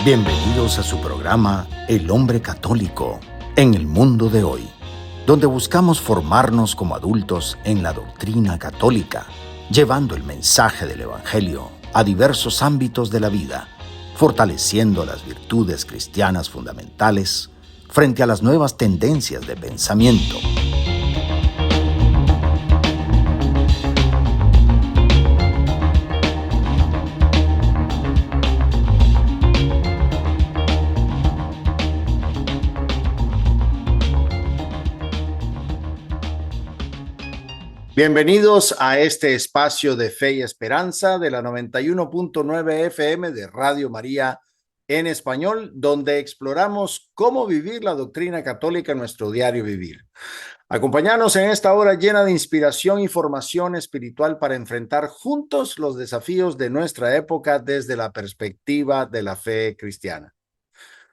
Bienvenidos a su programa El Hombre Católico en el mundo de hoy, donde buscamos formarnos como adultos en la doctrina católica, llevando el mensaje del Evangelio a diversos ámbitos de la vida, fortaleciendo las virtudes cristianas fundamentales frente a las nuevas tendencias de pensamiento. Bienvenidos a este espacio de fe y esperanza de la 91.9 FM de Radio María en español, donde exploramos cómo vivir la doctrina católica en nuestro diario vivir. Acompáñanos en esta hora llena de inspiración y formación espiritual para enfrentar juntos los desafíos de nuestra época desde la perspectiva de la fe cristiana.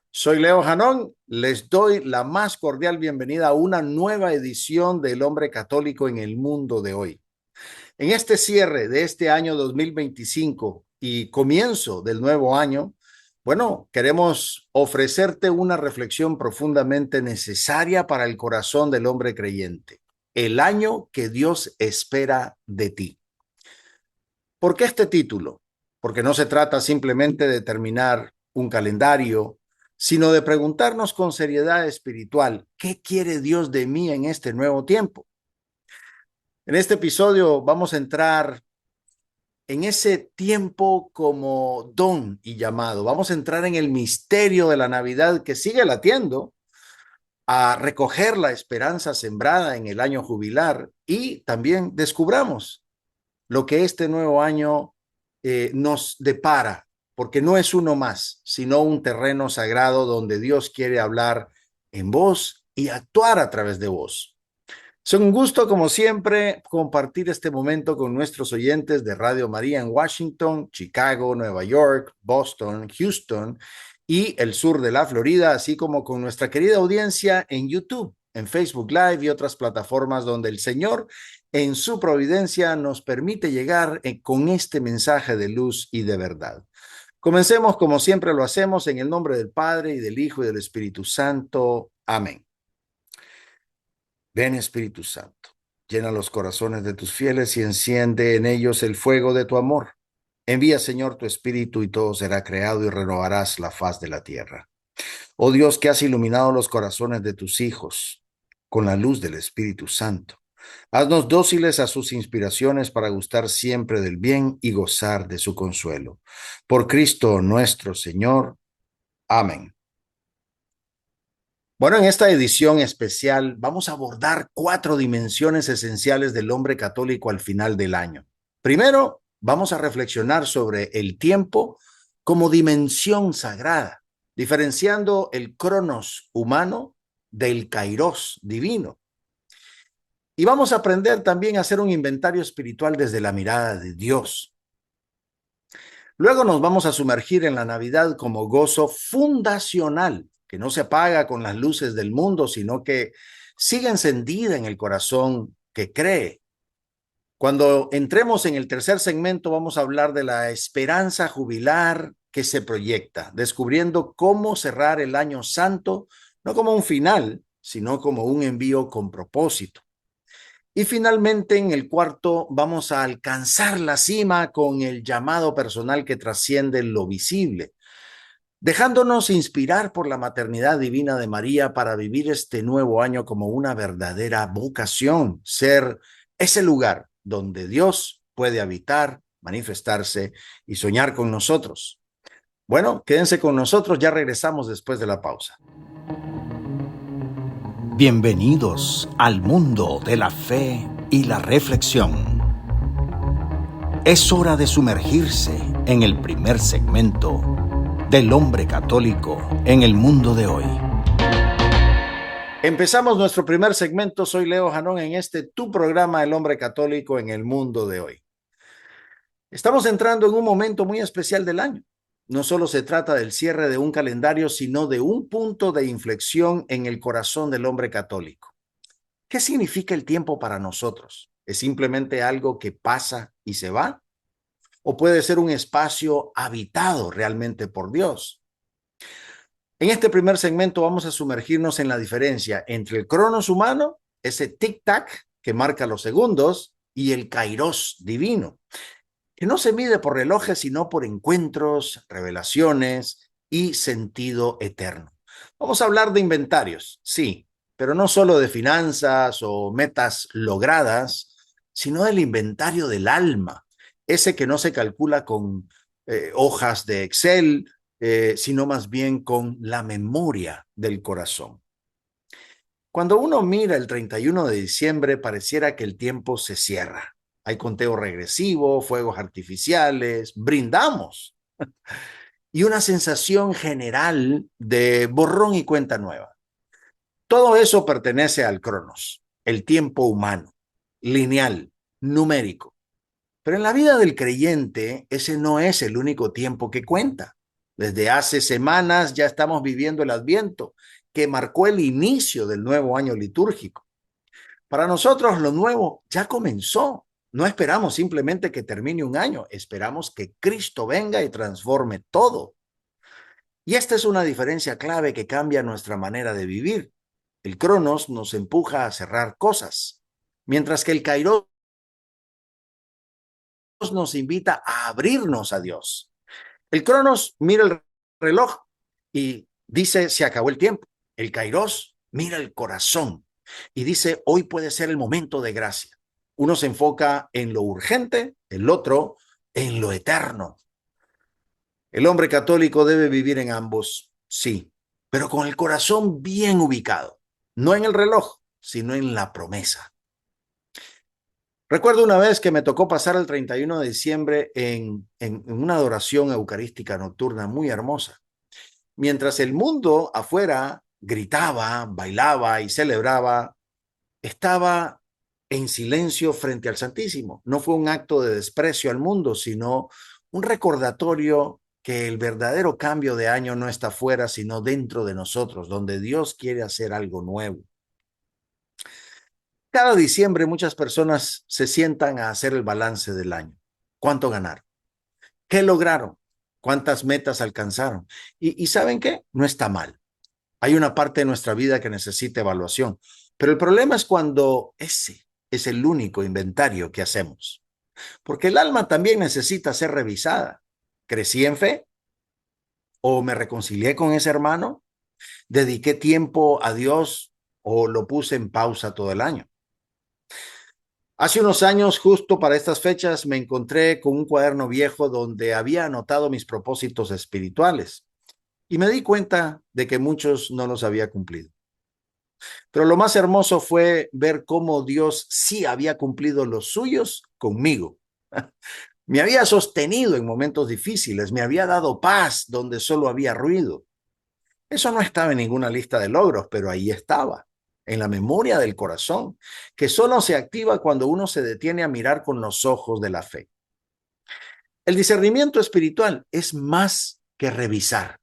Soy Leo Janón, les doy la más cordial bienvenida a una nueva edición del Hombre Católico en el mundo de hoy. En este cierre de este año 2025 y comienzo del nuevo año, queremos ofrecerte una reflexión profundamente necesaria para el corazón del hombre creyente. El año que Dios espera de ti. ¿Por qué este título? Porque no se trata simplemente de terminar un calendario, sino de preguntarnos con seriedad espiritual, ¿qué quiere Dios de mí en este nuevo tiempo? En este episodio vamos a entrar en ese tiempo como don y llamado. Vamos a entrar en el misterio de la Navidad que sigue latiendo, a recoger la esperanza sembrada en el año jubilar y también descubramos lo que este nuevo año nos depara, porque no es uno más, sino un terreno sagrado donde Dios quiere hablar en voz y actuar a través de vos. Es un gusto, como siempre, compartir este momento con nuestros oyentes de Radio María en Washington, Chicago, Nueva York, Boston, Houston y el sur de la Florida, así como con nuestra querida audiencia en YouTube, en Facebook Live y otras plataformas donde el Señor, en su providencia, nos permite llegar con este mensaje de luz y de verdad. Comencemos como siempre lo hacemos en el nombre del Padre y del Hijo y del Espíritu Santo. Amén. Ven, Espíritu Santo, llena los corazones de tus fieles y enciende en ellos el fuego de tu amor. Envía, Señor, tu Espíritu y todo será creado y renovarás la faz de la tierra. Oh Dios, que has iluminado los corazones de tus hijos con la luz del Espíritu Santo. Haznos dóciles a sus inspiraciones para gustar siempre del bien y gozar de su consuelo. Por Cristo nuestro Señor. Amén. Bueno, en esta edición especial vamos a abordar 4 dimensiones esenciales del hombre católico al final del año. Primero, vamos a reflexionar sobre el tiempo como dimensión sagrada, diferenciando el cronos humano del kairos divino. Y vamos a aprender también a hacer un inventario espiritual desde la mirada de Dios. Luego nos vamos a sumergir en la Navidad como gozo fundacional, que no se apaga con las luces del mundo, sino que sigue encendida en el corazón que cree. Cuando entremos en el tercer segmento, vamos a hablar de la esperanza jubilar que se proyecta, descubriendo cómo cerrar el año santo, no como un final, sino como un envío con propósito. Y finalmente, en el cuarto, vamos a alcanzar la cima con el llamado personal que trasciende lo visible, dejándonos inspirar por la maternidad divina de María para vivir este nuevo año como una verdadera vocación, ser ese lugar donde Dios puede habitar, manifestarse y soñar con nosotros. Bueno, quédense con nosotros, ya regresamos después de la pausa. Bienvenidos al mundo de la fe y la reflexión. Es hora de sumergirse en el primer segmento del hombre católico en el mundo de hoy. Empezamos nuestro primer segmento. Soy Leo Janón en tu programa El hombre católico en el mundo de hoy. Estamos entrando en un momento muy especial del año. No solo se trata del cierre de un calendario, sino de un punto de inflexión en el corazón del hombre católico. ¿Qué significa el tiempo para nosotros? ¿Es simplemente algo que pasa y se va? ¿O puede ser un espacio habitado realmente por Dios? En este primer segmento vamos a sumergirnos en la diferencia entre el cronos humano, ese tic-tac que marca los segundos, y el kairos divino, que no se mide por relojes, sino por encuentros, revelaciones y sentido eterno. Vamos a hablar de inventarios, sí, pero no solo de finanzas o metas logradas, sino del inventario del alma, ese que no se calcula con hojas de Excel, sino más bien con la memoria del corazón. Cuando uno mira el 31 de diciembre, pareciera que el tiempo se cierra. Hay conteo regresivo, fuegos artificiales, brindamos y una sensación general de borrón y cuenta nueva. Todo eso pertenece al cronos, el tiempo humano, lineal, numérico. Pero en la vida del creyente, ese no es el único tiempo que cuenta. Desde hace semanas ya estamos viviendo el Adviento, que marcó el inicio del nuevo año litúrgico. Para nosotros lo nuevo ya comenzó. No esperamos simplemente que termine un año, esperamos que Cristo venga y transforme todo. Y esta es una diferencia clave que cambia nuestra manera de vivir. El Cronos nos empuja a cerrar cosas, mientras que el Kairos nos invita a abrirnos a Dios. El Cronos mira el reloj y dice, se acabó el tiempo. El Kairos mira el corazón y dice, hoy puede ser el momento de gracia. Uno se enfoca en lo urgente, el otro en lo eterno. El hombre católico debe vivir en ambos, sí, pero con el corazón bien ubicado, no en el reloj, sino en la promesa. Recuerdo una vez que me tocó pasar el 31 de diciembre en una adoración eucarística nocturna muy hermosa. Mientras el mundo afuera gritaba, bailaba y celebraba, estaba en silencio frente al Santísimo. No fue un acto de desprecio al mundo, sino un recordatorio que el verdadero cambio de año no está fuera, sino dentro de nosotros, donde Dios quiere hacer algo nuevo. Cada diciembre muchas personas se sientan a hacer el balance del año. ¿Cuánto ganaron? ¿Qué lograron? ¿Cuántas metas alcanzaron? Y ¿saben qué? No está mal. Hay una parte de nuestra vida que necesita evaluación, pero el problema es cuando ese es el único inventario que hacemos, porque el alma también necesita ser revisada. ¿Crecí en fe? ¿O me reconcilié con ese hermano? ¿Dediqué tiempo a Dios o lo puse en pausa todo el año? Hace unos años, justo para estas fechas, me encontré con un cuaderno viejo donde había anotado mis propósitos espirituales y me di cuenta de que muchos no los había cumplido. Pero lo más hermoso fue ver cómo Dios sí había cumplido los suyos conmigo. Me había sostenido en momentos difíciles, me había dado paz donde solo había ruido. Eso no estaba en ninguna lista de logros, pero ahí estaba, en la memoria del corazón, que solo se activa cuando uno se detiene a mirar con los ojos de la fe. El discernimiento espiritual es más que revisar,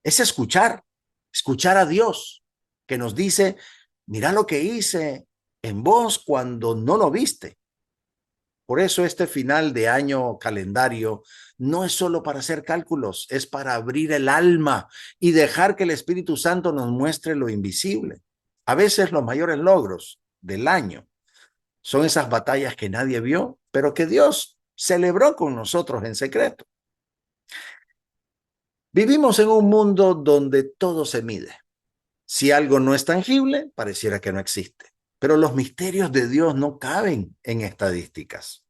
es escuchar a Dios, que nos dice, mira lo que hice en vos cuando no lo viste. Por eso este final de año calendario no es solo para hacer cálculos, es para abrir el alma y dejar que el Espíritu Santo nos muestre lo invisible. A veces los mayores logros del año son esas batallas que nadie vio, pero que Dios celebró con nosotros en secreto. Vivimos en un mundo donde todo se mide. Si algo no es tangible, pareciera que no existe. Pero los misterios de Dios no caben en estadísticas.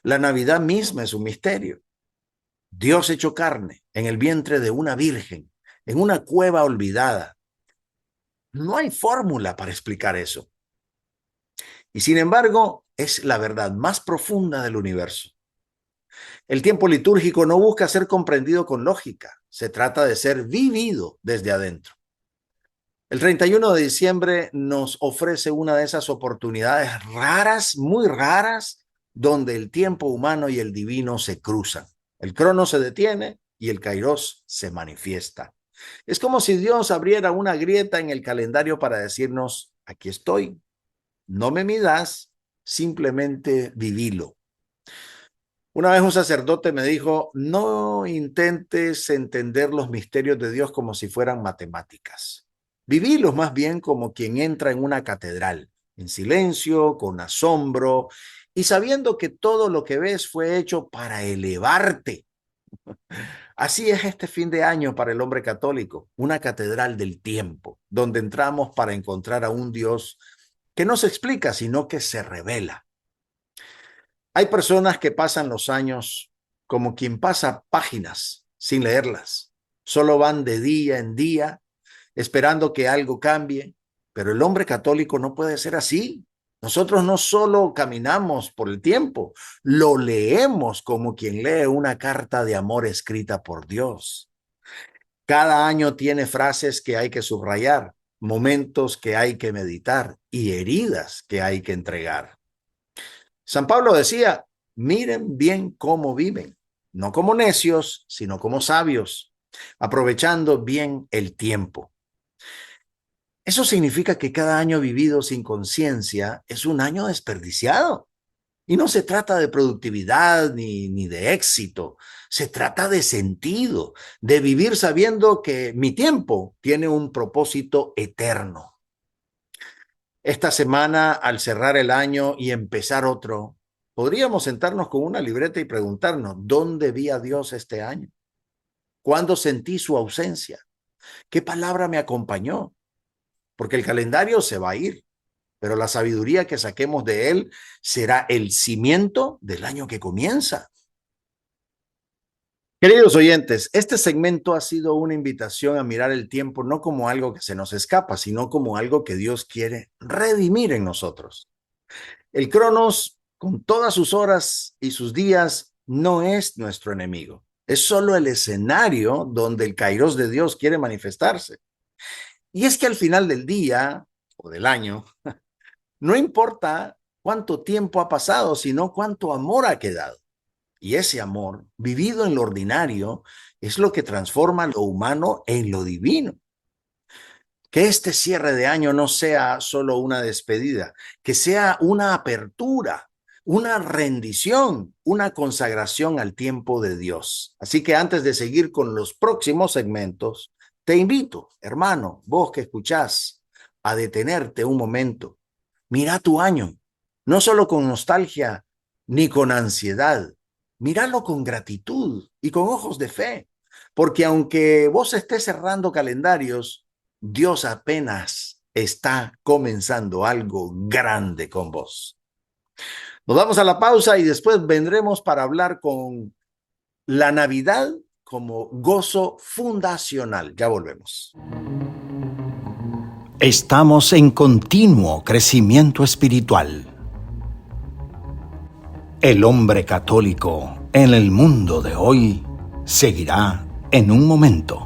La Navidad misma es un misterio. Dios hecho carne en el vientre de una virgen, en una cueva olvidada. No hay fórmula para explicar eso. Y sin embargo, es la verdad más profunda del universo. El tiempo litúrgico no busca ser comprendido con lógica, se trata de ser vivido desde adentro. El 31 de diciembre nos ofrece una de esas oportunidades raras, muy raras, donde el tiempo humano y el divino se cruzan. El crono se detiene y el kairos se manifiesta. Es como si Dios abriera una grieta en el calendario para decirnos, aquí estoy, no me midas, simplemente vivilo. Una vez un sacerdote me dijo, no intentes entender los misterios de Dios como si fueran matemáticas. Vivílos más bien como quien entra en una catedral, en silencio, con asombro y sabiendo que todo lo que ves fue hecho para elevarte. Así es este fin de año para el hombre católico, una catedral del tiempo, donde entramos para encontrar a un Dios que no se explica, sino que se revela. Hay personas que pasan los años como quien pasa páginas sin leerlas. Solo van de día en día esperando que algo cambie, pero el hombre católico no puede ser así. Nosotros no solo caminamos por el tiempo, lo leemos como quien lee una carta de amor escrita por Dios. Cada año tiene frases que hay que subrayar, momentos que hay que meditar y heridas que hay que entregar. San Pablo decía, miren bien cómo viven, no como necios, sino como sabios, aprovechando bien el tiempo. Eso significa que cada año vivido sin conciencia es un año desperdiciado. Y no se trata de productividad ni de éxito, se trata de sentido, de vivir sabiendo que mi tiempo tiene un propósito eterno. Esta semana, al cerrar el año y empezar otro, podríamos sentarnos con una libreta y preguntarnos, ¿dónde vi a Dios este año? ¿Cuándo sentí su ausencia? ¿Qué palabra me acompañó? Porque el calendario se va a ir, pero la sabiduría que saquemos de él será el cimiento del año que comienza. Queridos oyentes, este segmento ha sido una invitación a mirar el tiempo no como algo que se nos escapa, sino como algo que Dios quiere redimir en nosotros. El Cronos, con todas sus horas y sus días, no es nuestro enemigo. Es solo el escenario donde el Kairos de Dios quiere manifestarse. Y es que al final del día o del año, no importa cuánto tiempo ha pasado, sino cuánto amor ha quedado. Y ese amor, vivido en lo ordinario, es lo que transforma lo humano en lo divino. Que este cierre de año no sea solo una despedida, que sea una apertura, una rendición, una consagración al tiempo de Dios. Así que antes de seguir con los próximos segmentos, te invito, hermano, vos que escuchás, a detenerte un momento. Mira tu año, no solo con nostalgia ni con ansiedad, míralo con gratitud y con ojos de fe, porque aunque vos estés cerrando calendarios, Dios apenas está comenzando algo grande con vos. Nos vamos a la pausa y después vendremos para hablar con la Navidad como gozo fundacional. Ya volvemos. Estamos en continuo crecimiento espiritual. El hombre católico en el mundo de hoy seguirá en un momento.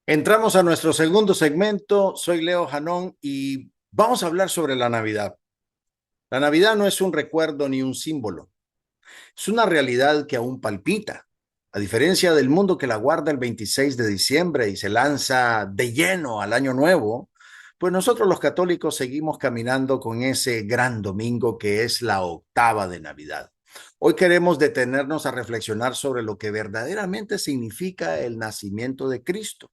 Entramos a nuestro segundo segmento. Soy Leo Janón y vamos a hablar sobre la Navidad. La Navidad no es un recuerdo ni un símbolo. Es una realidad que aún palpita. A diferencia del mundo que la guarda el 26 de diciembre y se lanza de lleno al Año Nuevo, pues nosotros los católicos seguimos caminando con ese gran domingo que es la octava de Navidad. Hoy queremos detenernos a reflexionar sobre lo que verdaderamente significa el nacimiento de Cristo.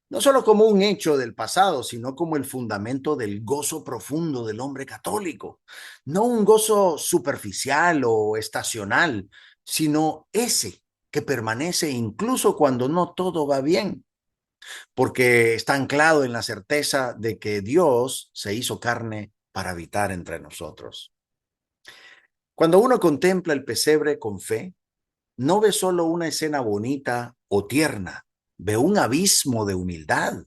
No solo como un hecho del pasado, sino como el fundamento del gozo profundo del hombre católico. No un gozo superficial o estacional, sino ese que permanece incluso cuando no todo va bien, porque está anclado en la certeza de que Dios se hizo carne para habitar entre nosotros. Cuando uno contempla el pesebre con fe, no ve solo una escena bonita o tierna, ve un abismo de humildad.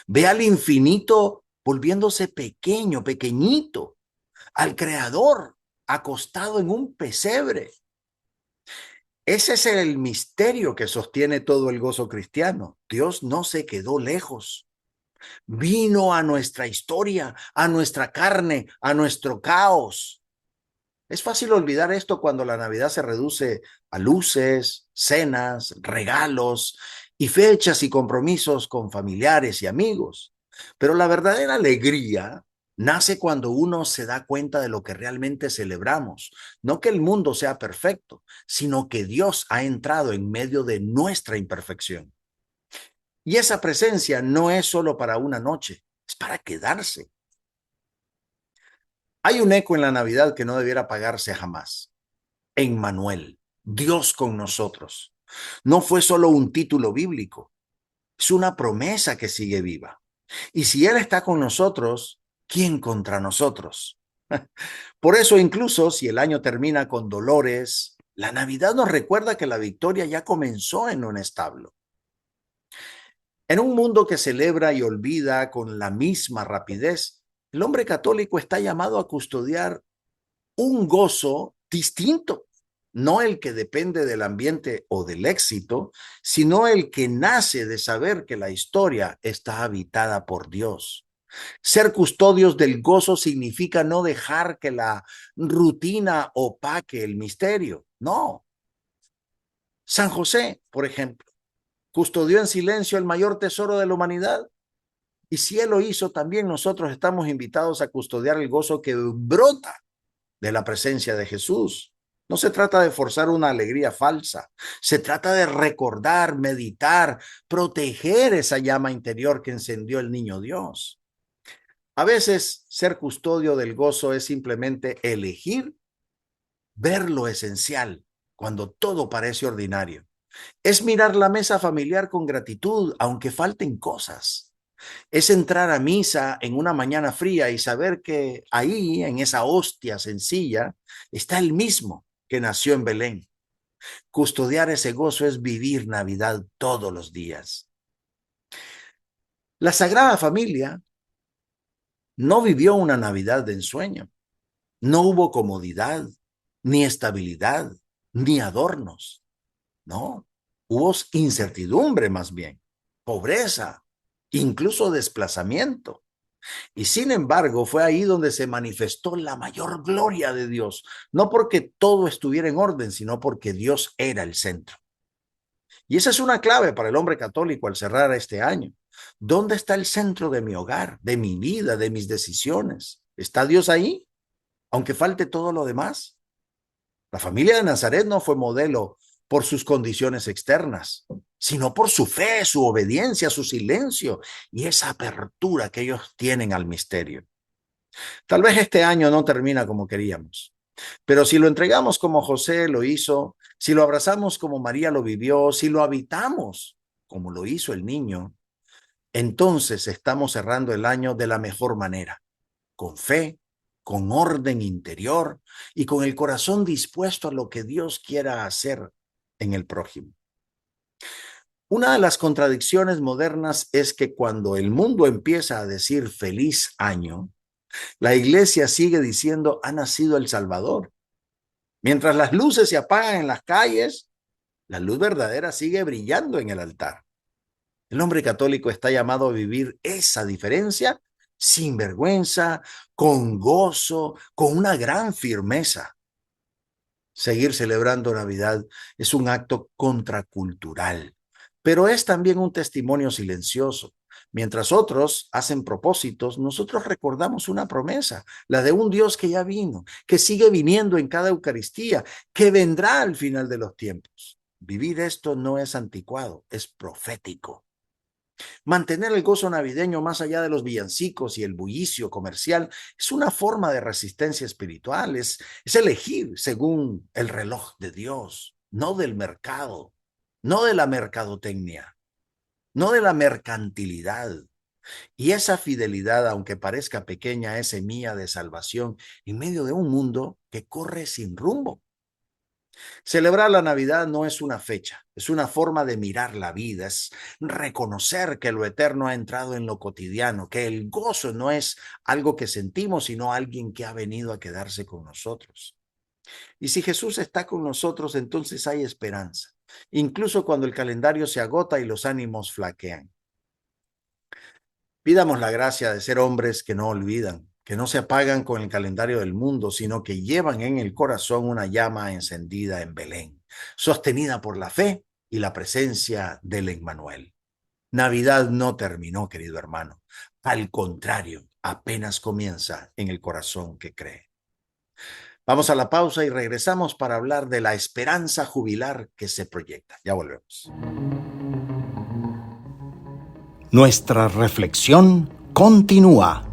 Ve al infinito volviéndose pequeño, pequeñito, al creador acostado en un pesebre. Ese es el misterio que sostiene todo el gozo cristiano. Dios no se quedó lejos. Vino a nuestra historia, a nuestra carne, a nuestro caos. Es fácil olvidar esto cuando la Navidad se reduce a luces, cenas, regalos y fechas y compromisos con familiares y amigos. Pero la verdadera alegría Nace cuando uno se da cuenta de lo que realmente celebramos. No que el mundo sea perfecto, sino que Dios ha entrado en medio de nuestra imperfección. Y esa presencia no es solo para una noche, es para quedarse. Hay un eco en la Navidad que no debiera apagarse jamás. Emmanuel, Dios con nosotros. No fue solo un título bíblico, es una promesa que sigue viva. Y si Él está con nosotros, ¿quién contra nosotros? Por eso, incluso si el año termina con dolores, la Navidad nos recuerda que la victoria ya comenzó en un establo. En un mundo que celebra y olvida con la misma rapidez, el hombre católico está llamado a custodiar un gozo distinto, no el que depende del ambiente o del éxito, sino el que nace de saber que la historia está habitada por Dios. Ser custodios del gozo significa no dejar que la rutina opaque el misterio. No. San José, por ejemplo, custodió en silencio el mayor tesoro de la humanidad. Y si él lo hizo, también nosotros estamos invitados a custodiar el gozo que brota de la presencia de Jesús. No se trata de forzar una alegría falsa, se trata de recordar, meditar, proteger esa llama interior que encendió el niño Dios. A veces ser custodio del gozo es simplemente elegir ver lo esencial cuando todo parece ordinario. Es mirar la mesa familiar con gratitud, aunque falten cosas. Es entrar a misa en una mañana fría y saber que ahí, en esa hostia sencilla, está el mismo que nació en Belén. Custodiar ese gozo es vivir Navidad todos los días. La Sagrada Familia no vivió una Navidad de ensueño. No hubo comodidad, ni estabilidad, ni adornos. No, hubo incertidumbre más bien, pobreza, incluso desplazamiento. Y sin embargo, fue ahí donde se manifestó la mayor gloria de Dios, no porque todo estuviera en orden, sino porque Dios era el centro. Y esa es una clave para el hombre católico al cerrar este año. ¿Dónde está el centro de mi hogar, de mi vida, de mis decisiones? ¿Está Dios ahí, aunque falte todo lo demás? La familia de Nazaret no fue modelo por sus condiciones externas, sino por su fe, su obediencia, su silencio y esa apertura que ellos tienen al misterio. Tal vez este año no termina como queríamos, pero si lo entregamos como José lo hizo, si lo abrazamos como María lo vivió, si lo habitamos como lo hizo el niño, entonces estamos cerrando el año de la mejor manera, con fe, con orden interior y con el corazón dispuesto a lo que Dios quiera hacer en el prójimo. Una de las contradicciones modernas es que cuando el mundo empieza a decir feliz año, la iglesia sigue diciendo ha nacido el Salvador. Mientras las luces se apagan en las calles, la luz verdadera sigue brillando en el altar. El hombre católico está llamado a vivir esa diferencia sin vergüenza, con gozo, con una gran firmeza. Seguir celebrando Navidad es un acto contracultural, pero es también un testimonio silencioso. Mientras otros hacen propósitos, nosotros recordamos una promesa, la de un Dios que ya vino, que sigue viniendo en cada Eucaristía, que vendrá al final de los tiempos. Vivir esto no es anticuado, es profético. Mantener el gozo navideño más allá de los villancicos y el bullicio comercial es una forma de resistencia espiritual, es elegir según el reloj de Dios, no del mercado, no de la mercadotecnia, no de la mercantilidad. Y esa fidelidad, aunque parezca pequeña, es semilla de salvación en medio de un mundo que corre sin rumbo. Celebrar la Navidad no es una fecha, es una forma de mirar la vida, es reconocer que lo eterno ha entrado en lo cotidiano, que el gozo no es algo que sentimos, sino alguien que ha venido a quedarse con nosotros. Y si Jesús está con nosotros, entonces hay esperanza, incluso cuando el calendario se agota y los ánimos flaquean. Pidamos la gracia de ser hombres que no olvidan, que no se apagan con el calendario del mundo, sino que llevan en el corazón una llama encendida en Belén, sostenida por la fe y la presencia del Emmanuel. Navidad no terminó, querido hermano. Al contrario, apenas comienza en el corazón que cree. Vamos a la pausa y regresamos para hablar de la esperanza jubilar que se proyecta. Ya volvemos. Nuestra reflexión continúa.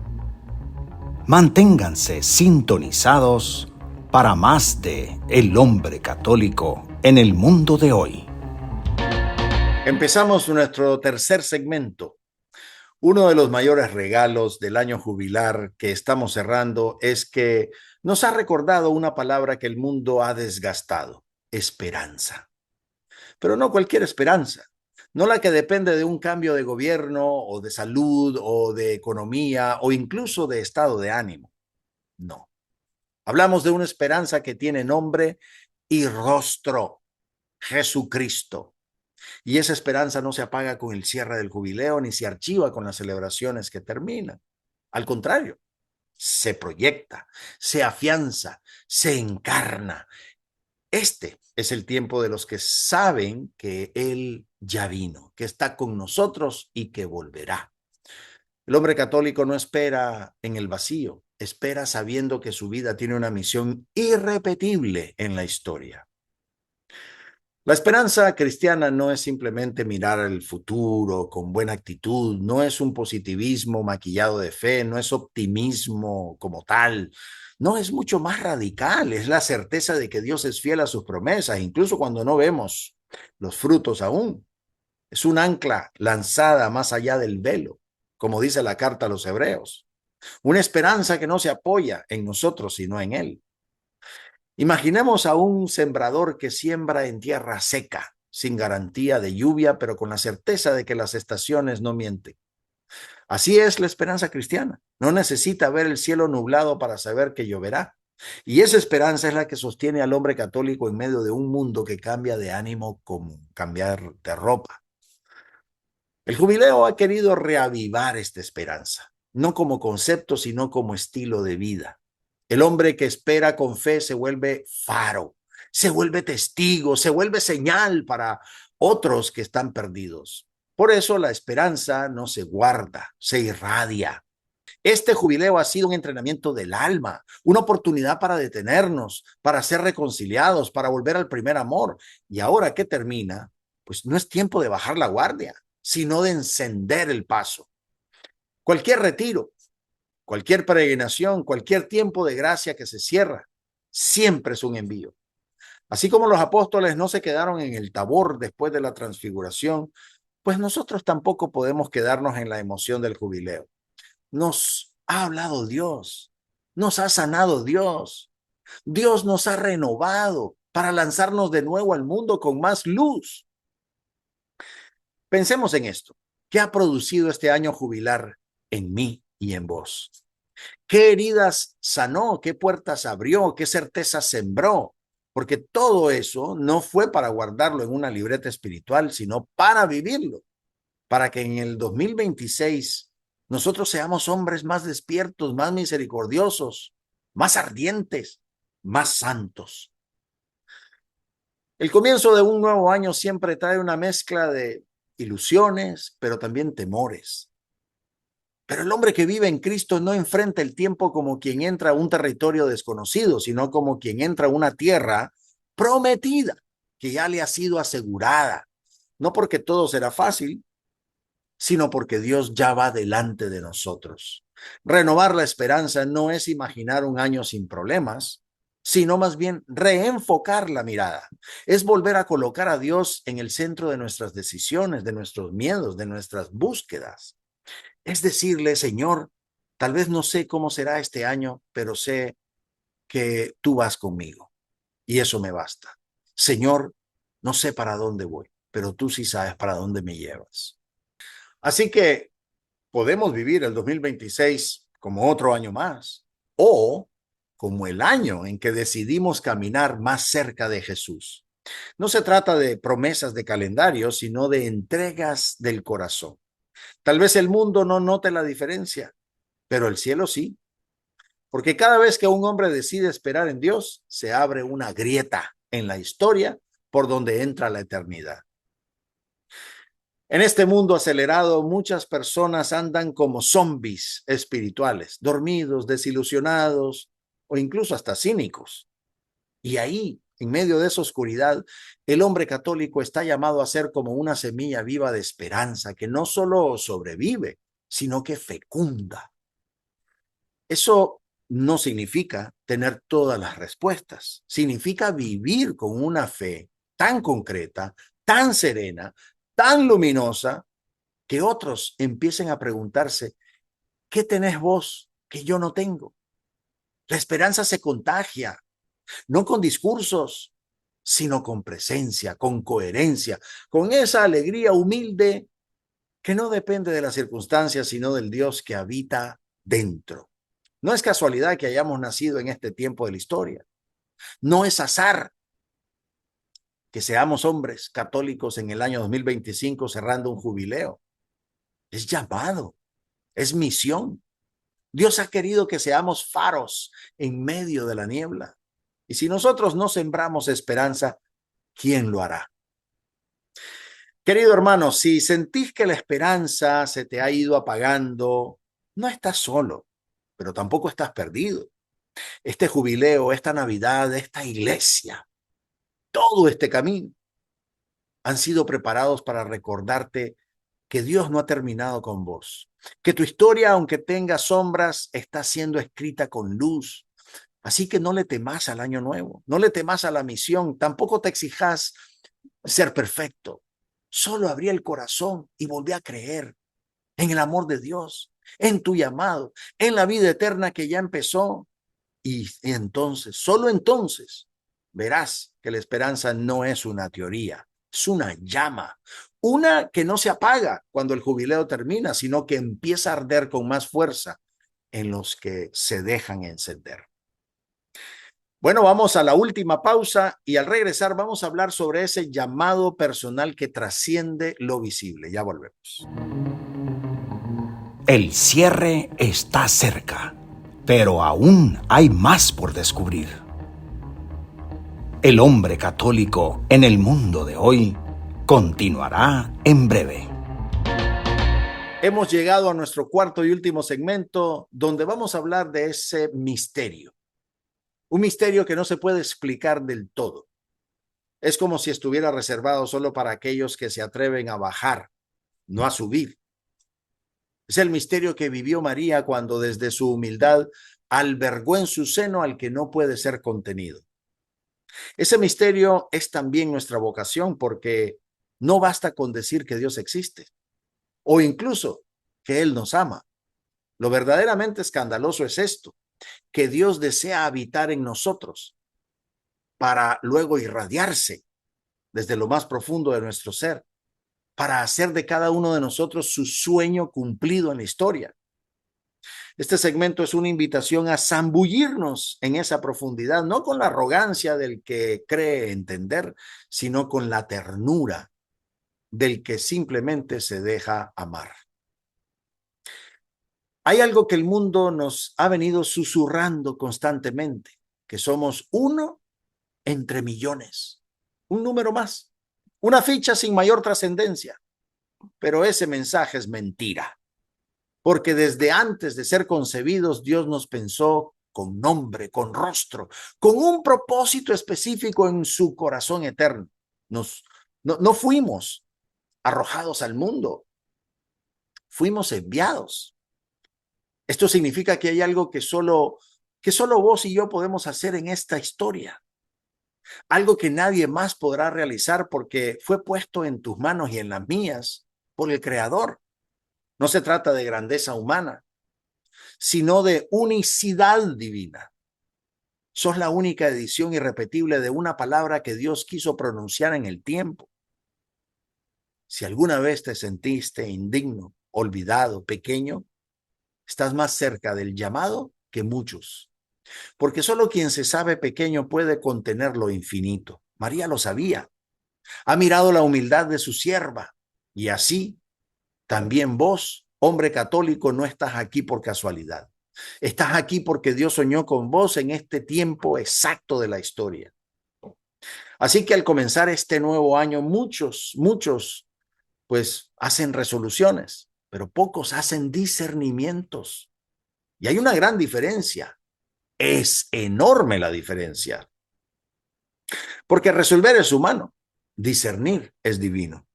Manténganse sintonizados para más de El Hombre Católico en el mundo de hoy. Empezamos nuestro tercer segmento. Uno de los mayores regalos del año jubilar que estamos cerrando es que nos ha recordado una palabra que el mundo ha desgastado: esperanza. Pero no cualquier esperanza, no la que depende de un cambio de gobierno o de salud o de economía o incluso de estado de ánimo. No. Hablamos de una esperanza que tiene nombre y rostro: Jesucristo. Y esa esperanza no se apaga con el cierre del jubileo ni se archiva con las celebraciones que terminan. Al contrario, se proyecta, se afianza, se encarna. Este es el tiempo de los que saben que Él ya vino, que está con nosotros y que volverá. El hombre católico no espera en el vacío, espera sabiendo que su vida tiene una misión irrepetible en la historia. La esperanza cristiana no es simplemente mirar al futuro con buena actitud, no es un positivismo maquillado de fe, no es optimismo como tal, no, es mucho más radical, es la certeza de que Dios es fiel a sus promesas, incluso cuando no vemos los frutos aún. Es un ancla lanzada más allá del velo, como dice la carta a los Hebreos, una esperanza que no se apoya en nosotros, sino en Él. Imaginemos a un sembrador que siembra en tierra seca, sin garantía de lluvia, pero con la certeza de que las estaciones no mienten. Así es la esperanza cristiana. No necesita ver el cielo nublado para saber que lloverá. Y esa esperanza es la que sostiene al hombre católico en medio de un mundo que cambia de ánimo como cambiar de ropa. El jubileo ha querido reavivar esta esperanza, no como concepto, sino como estilo de vida. El hombre que espera con fe se vuelve faro, se vuelve testigo, se vuelve señal para otros que están perdidos. Por eso la esperanza no se guarda, se irradia. Este jubileo ha sido un entrenamiento del alma, una oportunidad para detenernos, para ser reconciliados, para volver al primer amor. Y ahora que termina, pues no es tiempo de bajar la guardia, sino de encender el paso. Cualquier retiro, cualquier peregrinación, cualquier tiempo de gracia que se cierra, siempre es un envío. Así como los apóstoles no se quedaron en el Tabor después de la transfiguración, pues nosotros tampoco podemos quedarnos en la emoción del jubileo. Nos ha hablado Dios, nos ha sanado Dios, Dios nos ha renovado para lanzarnos de nuevo al mundo con más luz. Pensemos en esto. ¿Qué ha producido este año jubilar en mí y en vos? ¿Qué heridas sanó? ¿Qué puertas abrió? ¿Qué certeza sembró? Porque todo eso no fue para guardarlo en una libreta espiritual, sino para vivirlo, para que en el 2026 nosotros seamos hombres más despiertos, más misericordiosos, más ardientes, más santos. El comienzo de un nuevo año siempre trae una mezcla de ilusiones, pero también temores. Pero el hombre que vive en Cristo no enfrenta el tiempo como quien entra a un territorio desconocido, sino como quien entra a una tierra prometida, que ya le ha sido asegurada. No porque todo será fácil, sino porque Dios ya va delante de nosotros. Renovar la esperanza no es imaginar un año sin problemas, sino más bien reenfocar la mirada. Es volver a colocar a Dios en el centro de nuestras decisiones, de nuestros miedos, de nuestras búsquedas. Es decirle: Señor, tal vez no sé cómo será este año, pero sé que tú vas conmigo y eso me basta. Señor, no sé para dónde voy, pero tú sí sabes para dónde me llevas. Así que podemos vivir el 2026 como otro año más o como el año en que decidimos caminar más cerca de Jesús. No se trata de promesas de calendario, sino de entregas del corazón. Tal vez el mundo no note la diferencia, pero el cielo sí, porque cada vez que un hombre decide esperar en Dios, se abre una grieta en la historia por donde entra la eternidad. En este mundo acelerado, muchas personas andan como zombies espirituales, dormidos, desilusionados o incluso hasta cínicos. Y ahí, en medio de esa oscuridad, el hombre católico está llamado a ser como una semilla viva de esperanza que no solo sobrevive, sino que fecunda. Eso no significa tener todas las respuestas, significa vivir con una fe tan concreta, tan serena, tan luminosa, que otros empiecen a preguntarse, ¿qué tenés vos que yo no tengo? La esperanza se contagia, no con discursos, sino con presencia, con coherencia, con esa alegría humilde que no depende de las circunstancias, sino del Dios que habita dentro. No es casualidad que hayamos nacido en este tiempo de la historia. No es azar que seamos hombres católicos en el año 2025 cerrando un jubileo. Es llamado, es misión. Dios ha querido que seamos faros en medio de la niebla. Y si nosotros no sembramos esperanza, ¿quién lo hará? Querido hermano, si sentís que la esperanza se te ha ido apagando, no estás solo, pero tampoco estás perdido. Este jubileo, esta Navidad, esta iglesia, todo este camino han sido preparados para recordarte que Dios no ha terminado con vos, que tu historia, aunque tenga sombras, está siendo escrita con luz. Así que no le temas al año nuevo, no le temas a la misión, tampoco te exijas ser perfecto. Solo abrí el corazón y volví a creer en el amor de Dios, en tu llamado, en la vida eterna que ya empezó. Y entonces, solo entonces, verás que la esperanza no es una teoría, es una llama, una que no se apaga cuando el jubileo termina, sino que empieza a arder con más fuerza en los que se dejan encender. Bueno, vamos a la última pausa y al regresar vamos a hablar sobre ese llamado personal que trasciende lo visible. Ya volvemos. El cierre está cerca, pero aún hay más por descubrir. El hombre católico en el mundo de hoy continuará en breve. Hemos llegado a nuestro cuarto y último segmento donde vamos a hablar de ese misterio. Un misterio que no se puede explicar del todo. Es como si estuviera reservado solo para aquellos que se atreven a bajar, no a subir. Es el misterio que vivió María cuando desde su humildad albergó en su seno al que no puede ser contenido. Ese misterio es también nuestra vocación porque no basta con decir que Dios existe o incluso que Él nos ama. Lo verdaderamente escandaloso es esto, que Dios desea habitar en nosotros para luego irradiarse desde lo más profundo de nuestro ser, para hacer de cada uno de nosotros su sueño cumplido en la historia. Este segmento es una invitación a zambullirnos en esa profundidad, no con la arrogancia del que cree entender, sino con la ternura del que simplemente se deja amar. Hay algo que el mundo nos ha venido susurrando constantemente, que somos uno entre millones, un número más, una ficha sin mayor trascendencia, pero ese mensaje es mentira. Porque desde antes de ser concebidos, Dios nos pensó con nombre, con rostro, con un propósito específico en su corazón eterno. No fuimos arrojados al mundo, fuimos enviados. Esto significa que hay algo que solo vos y yo podemos hacer en esta historia. Algo que nadie más podrá realizar porque fue puesto en tus manos y en las mías por el Creador. No se trata de grandeza humana, sino de unicidad divina. Sos la única edición irrepetible de una palabra que Dios quiso pronunciar en el tiempo. Si alguna vez te sentiste indigno, olvidado, pequeño, estás más cerca del llamado que muchos. Porque solo quien se sabe pequeño puede contener lo infinito. María lo sabía. Ha mirado la humildad de su sierva. Y así, también vos, hombre católico, no estás aquí por casualidad. Estás aquí porque Dios soñó con vos en este tiempo exacto de la historia. Así que al comenzar este nuevo año, muchos pues hacen resoluciones, pero pocos hacen discernimientos. Y hay una gran diferencia. Es enorme la diferencia. Porque resolver es humano, discernir es divino.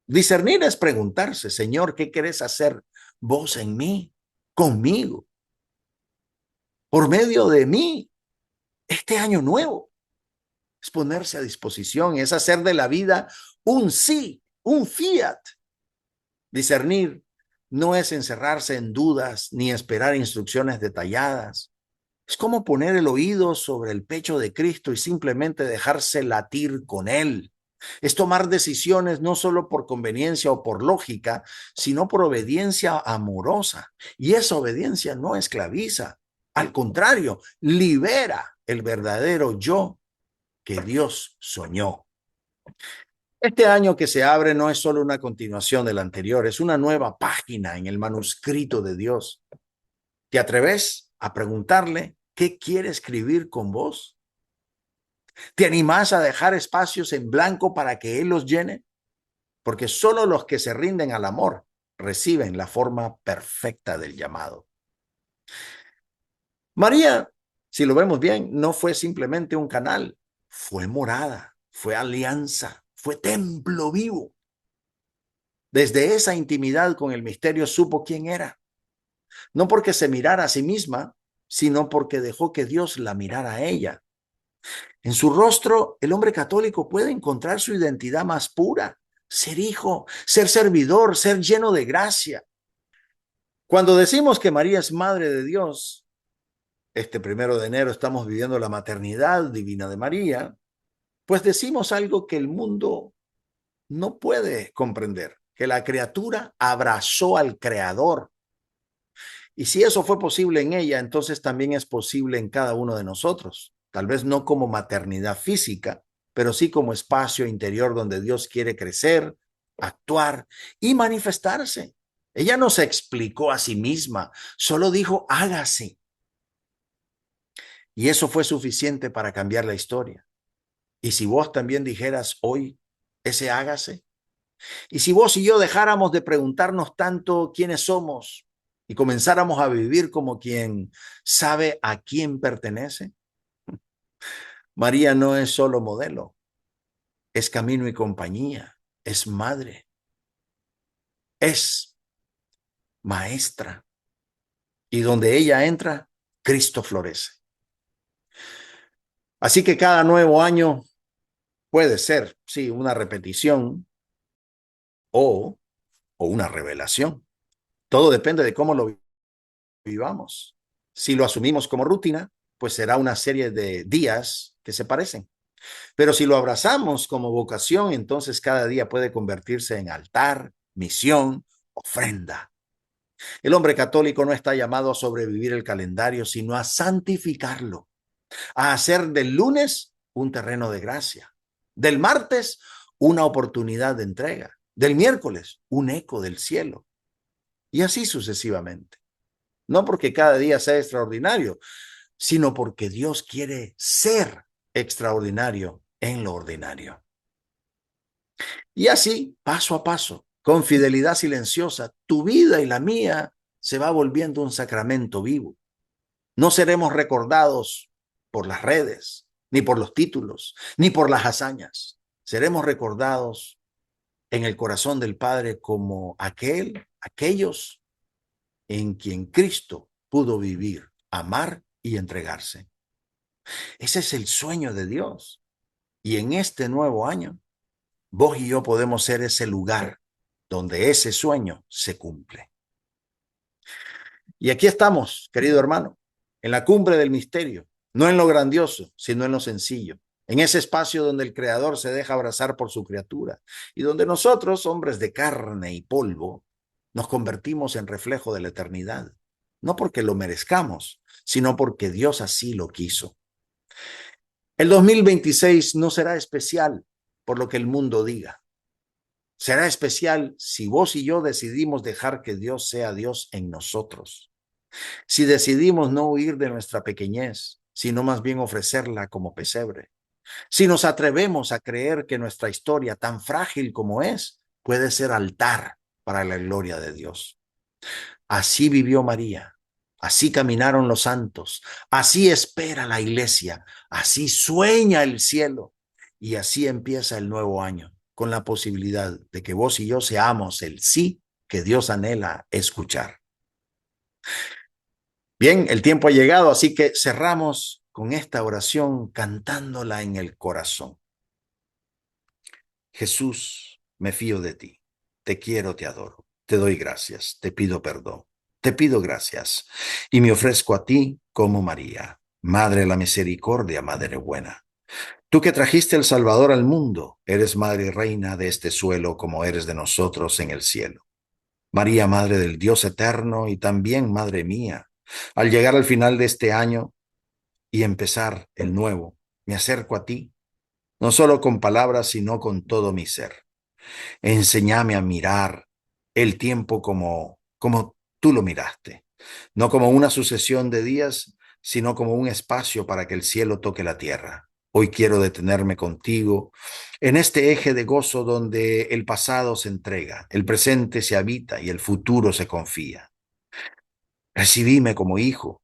Discernir es preguntarse, Señor, ¿qué querés hacer vos en mí, conmigo, por medio de mí, este año nuevo? Es ponerse a disposición, es hacer de la vida un sí, un fiat. Discernir no es encerrarse en dudas ni esperar instrucciones detalladas. Es como poner el oído sobre el pecho de Cristo y simplemente dejarse latir con Él. Es tomar decisiones no solo por conveniencia o por lógica, sino por obediencia amorosa. Y esa obediencia no esclaviza, al contrario, libera el verdadero yo que Dios soñó. Este año que se abre no es solo una continuación del anterior, es una nueva página en el manuscrito de Dios. ¿Te atreves a preguntarle qué quiere escribir con vos? ¿Te animás a dejar espacios en blanco para que Él los llene? Porque solo los que se rinden al amor reciben la forma perfecta del llamado. María, si lo vemos bien, no fue simplemente un canal, fue morada, fue alianza, fue templo vivo. Desde esa intimidad con el misterio supo quién era. No porque se mirara a sí misma, sino porque dejó que Dios la mirara a ella. En su rostro, el hombre católico puede encontrar su identidad más pura, ser hijo, ser servidor, ser lleno de gracia. Cuando decimos que María es madre de Dios, este 1 de enero estamos viviendo la maternidad divina de María, pues decimos algo que el mundo no puede comprender, que la criatura abrazó al Creador. Y si eso fue posible en ella, entonces también es posible en cada uno de nosotros. Tal vez no como maternidad física, pero sí como espacio interior donde Dios quiere crecer, actuar y manifestarse. Ella no se explicó a sí misma, solo dijo, hágase. Y eso fue suficiente para cambiar la historia. Y si vos también dijeras hoy, ese hágase, y si vos y yo dejáramos de preguntarnos tanto quiénes somos y comenzáramos a vivir como quien sabe a quién pertenece, María no es solo modelo, es camino y compañía, es madre, es maestra. Y donde ella entra, Cristo florece. Así que cada nuevo año puede ser, sí, una repetición o, o una revelación. Todo depende de cómo lo vivamos. Si lo asumimos como rutina, pues será una serie de días que se parecen. Pero si lo abrazamos como vocación, entonces cada día puede convertirse en altar, misión, ofrenda. El hombre católico no está llamado a sobrevivir el calendario, sino a santificarlo, a hacer del lunes un terreno de gracia, del martes una oportunidad de entrega, del miércoles un eco del cielo, y así sucesivamente. No porque cada día sea extraordinario, sino porque Dios quiere ser extraordinario en lo ordinario. Y así, paso a paso, con fidelidad silenciosa, tu vida y la mía se va volviendo un sacramento vivo. No seremos recordados por las redes, ni por los títulos, ni por las hazañas. Seremos recordados en el corazón del Padre como aquellos en quien Cristo pudo vivir, amar y entregarse. Ese es el sueño de Dios. Y en este nuevo año, vos y yo podemos ser ese lugar donde ese sueño se cumple. Y aquí estamos, querido hermano, en la cumbre del misterio, no en lo grandioso, sino en lo sencillo, en ese espacio donde el Creador se deja abrazar por su criatura y donde nosotros, hombres de carne y polvo, nos convertimos en reflejo de la eternidad, no porque lo merezcamos, sino porque Dios así lo quiso. El 2026 no será especial por lo que el mundo diga. Será especial si vos y yo decidimos dejar que Dios sea Dios en nosotros. Si decidimos no huir de nuestra pequeñez, sino más bien ofrecerla como pesebre. Si nos atrevemos a creer que nuestra historia, tan frágil como es, puede ser altar para la gloria de Dios. Así vivió María, así caminaron los santos, así espera la iglesia, así sueña el cielo y así empieza el nuevo año, con la posibilidad de que vos y yo seamos el sí que Dios anhela escuchar. Bien, el tiempo ha llegado, así que cerramos con esta oración cantándola en el corazón. Jesús, me fío de ti, te quiero, te adoro, te doy gracias, te pido perdón, te pido gracias y me ofrezco a ti como María, Madre de la Misericordia, Madre buena. Tú que trajiste el Salvador al mundo, eres Madre y Reina de este suelo como eres de nosotros en el cielo. María, Madre del Dios eterno y también Madre mía, al llegar al final de este año y empezar el nuevo, me acerco a ti, no solo con palabras, sino con todo mi ser. Enséñame a mirar el tiempo como tú lo miraste, no como una sucesión de días, sino como un espacio para que el cielo toque la tierra. Hoy quiero detenerme contigo en este eje de gozo donde el pasado se entrega, el presente se habita y el futuro se confía. Recibíme como hijo,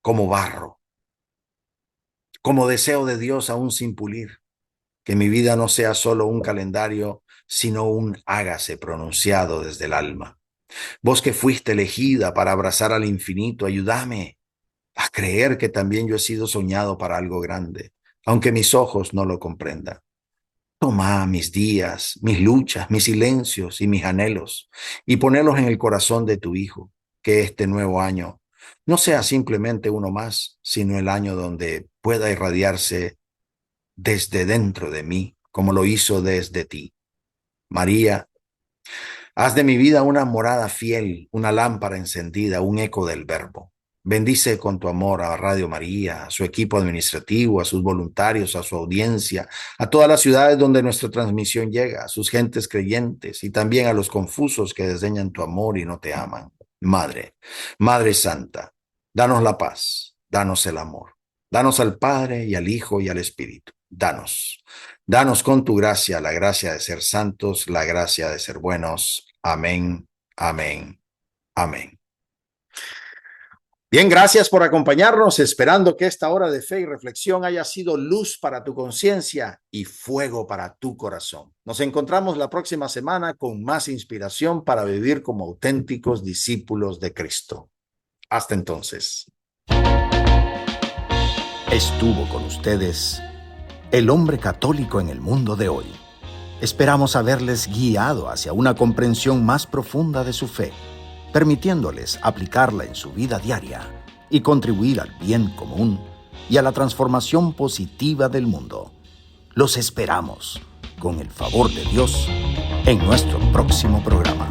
como barro, como deseo de Dios aún sin pulir. Que mi vida no sea solo un calendario, sino un hágase pronunciado desde el alma. Vos que fuiste elegida para abrazar al infinito, ayúdame a creer que también yo he sido soñado para algo grande, aunque mis ojos no lo comprendan. Toma mis días, mis luchas, mis silencios y mis anhelos y ponerlos en el corazón de tu Hijo, que este nuevo año no sea simplemente uno más, sino el año donde pueda irradiarse desde dentro de mí, como lo hizo desde ti. María, haz de mi vida una morada fiel, una lámpara encendida, un eco del Verbo. Bendice con tu amor a Radio María, a su equipo administrativo, a sus voluntarios, a su audiencia, a todas las ciudades donde nuestra transmisión llega, a sus gentes creyentes y también a los confusos que desdeñan tu amor y no te aman. Madre, Madre Santa, danos la paz, danos el amor, danos al Padre y al Hijo y al Espíritu. Danos con tu gracia la gracia de ser santos, la gracia de ser buenos. Amén, amén, amén. Bien, gracias por acompañarnos, esperando que esta hora de fe y reflexión haya sido luz para tu conciencia y fuego para tu corazón. Nos encontramos la próxima semana con más inspiración para vivir como auténticos discípulos de Cristo. Hasta entonces. Estuvo con ustedes el hombre católico en el mundo de hoy. Esperamos haberles guiado hacia una comprensión más profunda de su fe, permitiéndoles aplicarla en su vida diaria y contribuir al bien común y a la transformación positiva del mundo. Los esperamos, con el favor de Dios, en nuestro próximo programa.